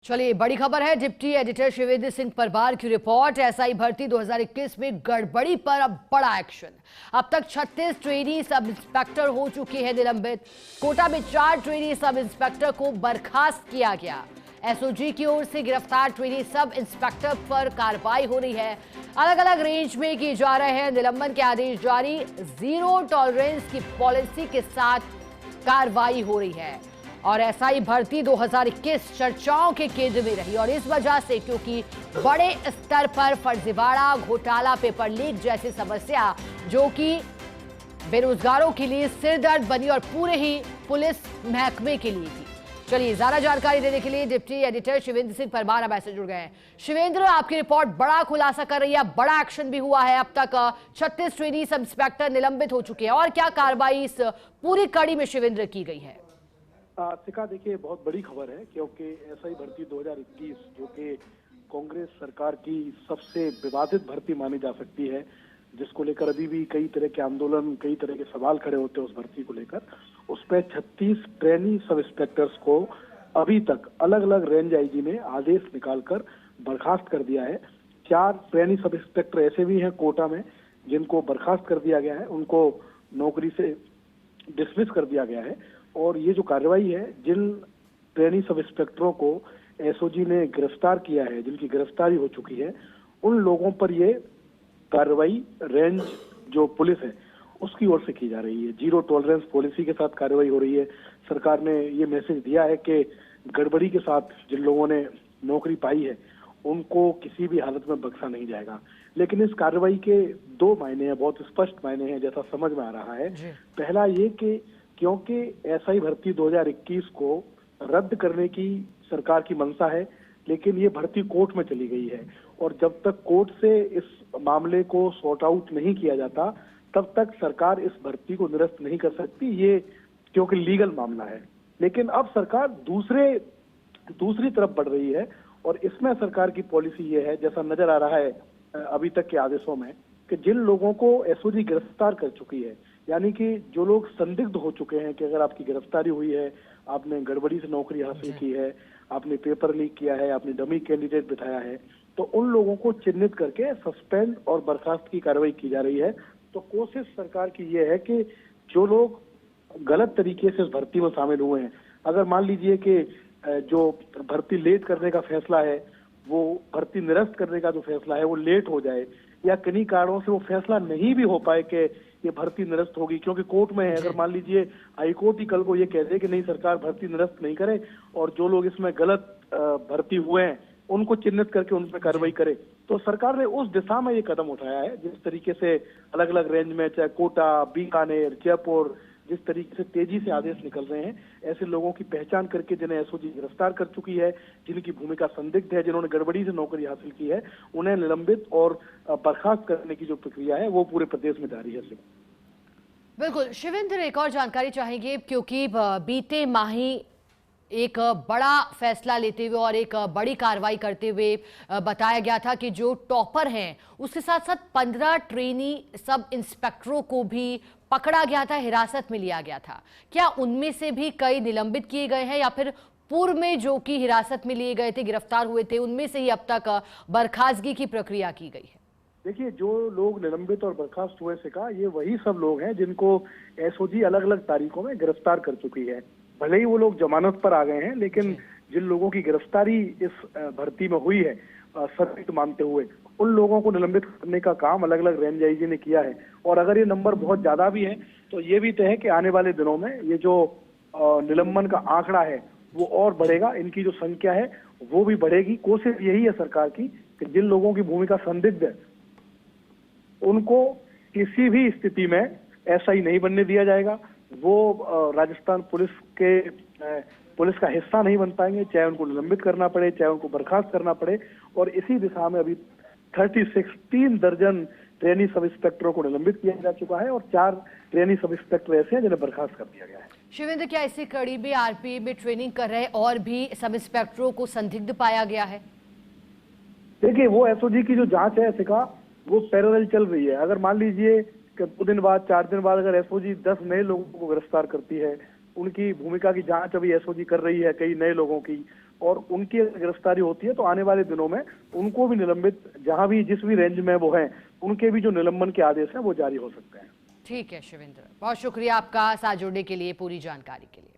चलिए, बड़ी खबर है। डिप्टी एडिटर शिवेंद्र सिंह परमार की रिपोर्ट। एसआई भर्ती 2021 में गड़बड़ी पर अब बड़ा एक्शन। अब तक 36 ट्रेनी सब इंस्पेक्टर हो चुके हैं निलंबित। कोटा में 4 ट्रेनी सब इंस्पेक्टर को बर्खास्त किया गया। एसओजी की ओर से गिरफ्तार ट्रेनी सब इंस्पेक्टर पर कार्रवाई हो रही है। अलग अलग रेंज में किए जा रहे हैं निलंबन के आदेश जारी। जीरो टॉलरेंस की पॉलिसी के साथ कार्रवाई हो रही है। और एसआई भर्ती 2021 चर्चाओं के केंद्र में रही, और इस वजह से क्योंकि बड़े स्तर पर फर्जीवाड़ा, घोटाला, पेपर लीक जैसी समस्या जो कि बेरोजगारों के लिए सिरदर्द बनी और पूरे ही पुलिस महकमे के लिए थी। चलिए, ज्यादा जानकारी देने के लिए डिप्टी एडिटर शिवेंद्र सिंह परमार हमारे से जुड़ गए हैं। शिवेंद्र, आपकी रिपोर्ट बड़ा खुलासा कर रही है, बड़ा एक्शन भी हुआ है। अब तक 36 ट्रेनी सब इंस्पेक्टर निलंबित हो चुके हैं, और क्या कार्रवाई इस पूरी कड़ी में शिवेंद्र की गई है? शिखा, देखिए, बहुत बड़ी खबर है क्योंकि एसआई भर्ती 2021 जो कि कांग्रेस सरकार की सबसे विवादित भर्ती मानी जा सकती है, जिसको लेकर अभी भी कई तरह के आंदोलन, कई तरह के सवाल खड़े होते हैं उस भर्ती को लेकर, उसमें 36 ट्रेनी सब इंस्पेक्टर्स को अभी तक अलग अलग रेंज आईजी ने आदेश निकालकर बर्खास्त कर दिया है। 4 ट्रेनी सब इंस्पेक्टर ऐसे भी हैं कोटा में जिनको बर्खास्त कर दिया गया है, उनको नौकरी से डिसमिस कर दिया गया है। और ये जो कार्रवाई है, जिन ट्रेनी सब इंस्पेक्टरों को एसओजी ने गिरफ्तार किया है, जिनकी गिरफ्तारी हो चुकी है, उन लोगों पर ये कार्रवाई रेंज जो पुलिस है उसकी ओर से की जा रही है। जीरो टॉलरेंस पॉलिसी के साथ कार्रवाई हो रही है। सरकार ने ये मैसेज दिया है कि गड़बड़ी के साथ जिन लोगों ने नौकरी पाई है उनको किसी भी हालत में बख्शा नहीं जाएगा। लेकिन इस कार्रवाई के 2 मायने हैं, बहुत स्पष्ट मायने हैं, जैसा समझ में आ रहा है। पहला ये कि क्योंकि एसआई भर्ती 2021 को रद्द करने की सरकार की मंशा है, लेकिन ये भर्ती कोर्ट में चली गई है, और जब तक कोर्ट से इस मामले को सॉर्ट आउट नहीं किया जाता तब तक सरकार इस भर्ती को निरस्त नहीं कर सकती, ये क्योंकि लीगल मामला है। लेकिन अब सरकार दूसरी तरफ बढ़ रही है, और इसमें सरकार की पॉलिसी ये है, जैसा नजर आ रहा है अभी तक के आदेशों में, कि जिन लोगों को एसओजी गिरफ्तार कर चुकी है, यानी कि जो लोग संदिग्ध हो चुके हैं कि अगर आपकी गिरफ्तारी हुई है, आपने गड़बड़ी से नौकरी हासिल की है, आपने पेपर लीक किया है, आपने डमी कैंडिडेट बिठाया है, तो उन लोगों को चिन्हित करके सस्पेंड और बर्खास्त की कार्रवाई की जा रही है। तो कोशिश सरकार की यह है कि जो लोग गलत तरीके से इस भर्ती में शामिल हुए हैं, अगर मान लीजिए कि जो भर्ती लेट करने का फैसला है, वो भर्ती निरस्त करने का जो फैसला है वो लेट हो जाए, या किन्हीं कारणों से वो फैसला नहीं भी हो पाए कि ये भर्ती निरस्त होगी क्योंकि कोर्ट में है। अगर मान लीजिए हाईकोर्ट ही कल को ये कह दे कि नहीं, सरकार भर्ती निरस्त नहीं करे, और जो लोग इसमें गलत भर्ती हुए हैं उनको चिन्हित करके उन पर कार्रवाई करे, तो सरकार ने उस दिशा में ये कदम उठाया है। जिस तरीके से अलग अलग रेंज में, चाहे कोटा, बीकानेर, जयपुर, जिस तरीके से तेजी से आदेश निकल रहे हैं, ऐसे लोगों की पहचान करके जिन्हें एसओजी गिरफ्तार कर चुकी है, जिनकी भूमिका संदिग्ध है, जिन्होंने गड़बड़ी से नौकरी हासिल की है, उन्हें निलंबित और बर्खास्त करने की जो प्रक्रिया है वो पूरे प्रदेश में जारी है। बिल्कुल शिवेंद्र, एक और जानकारी चाहेंगे, क्योंकि बीते माह ही एक बड़ा फैसला लेते हुए और एक बड़ी कार्रवाई करते हुए बताया गया था कि जो टॉपर हैं उसके साथ साथ 15 ट्रेनी सब इंस्पेक्टरों को भी पकड़ा गया था, हिरासत में लिया गया था। क्या उनमें से भी कई निलंबित किए गए हैं, या फिर पूर्व में जो कि हिरासत में लिए गए थे, गिरफ्तार हुए थे, उनमें से ही अब तक बर्खास्तगी की प्रक्रिया की गई है? देखिए, जो लोग निलंबित और बर्खास्त हुए से कहा, ये वही सब लोग हैं जिनको एसओजी अलग अलग तारीखों में गिरफ्तार कर चुकी है। भले ही वो लोग जमानत पर आ गए हैं, लेकिन जिन लोगों की गिरफ्तारी इस भर्ती में हुई है संदिग्ध मानते हुए, उन लोगों को निलंबित करने का काम अलग अलग रेंज आईजी ने किया है। और अगर ये नंबर बहुत ज्यादा भी है तो ये भी तय है कि आने वाले दिनों में ये जो निलंबन का आंकड़ा है वो और बढ़ेगा, इनकी जो संख्या है वो भी बढ़ेगी। कोशिश यही है सरकार की कि जिन लोगों की भूमिका संदिग्ध है उनको किसी भी स्थिति में एसआई नहीं बनने दिया जाएगा। वो राजस्थान पुलिस का हिस्सा नहीं बन पाएंगे, चाहे उनको निलंबित करना पड़े, चाहे उनको बर्खास्त करना पड़े। और इसी दिशा में अभी 3 दर्जन ट्रेनी सब इंस्पेक्टरों को निलंबित किया जा चुका है, और 4 ट्रेनी सब इंस्पेक्टर ऐसे हैं जिन्हें बर्खास्त कर दिया गया है। शिवेंद्र, क्या इसी कड़ी में आरपीएफ में ट्रेनिंग कर रहे और भी सब इंस्पेक्टरों को संदिग्ध पाया गया है? देखिए, वो एसओजी की जो जांच है सिका, वो पैरेलल चल रही है। अगर मान लीजिए कि 2 दिन बाद, 4 दिन बाद अगर एसओजी 10 नए लोगों को गिरफ्तार करती है, उनकी भूमिका की जांच अभी एसओजी कर रही है कई नए लोगों की, और उनकी गिरफ्तारी होती है तो आने वाले दिनों में उनको भी निलंबित, जहां भी जिस भी रेंज में वो हैं, उनके भी जो निलंबन के आदेश हैं वो जारी हो सकते हैं। ठीक है शिवेंद्र, बहुत शुक्रिया आपका साथ जुड़ने के लिए, पूरी जानकारी के लिए।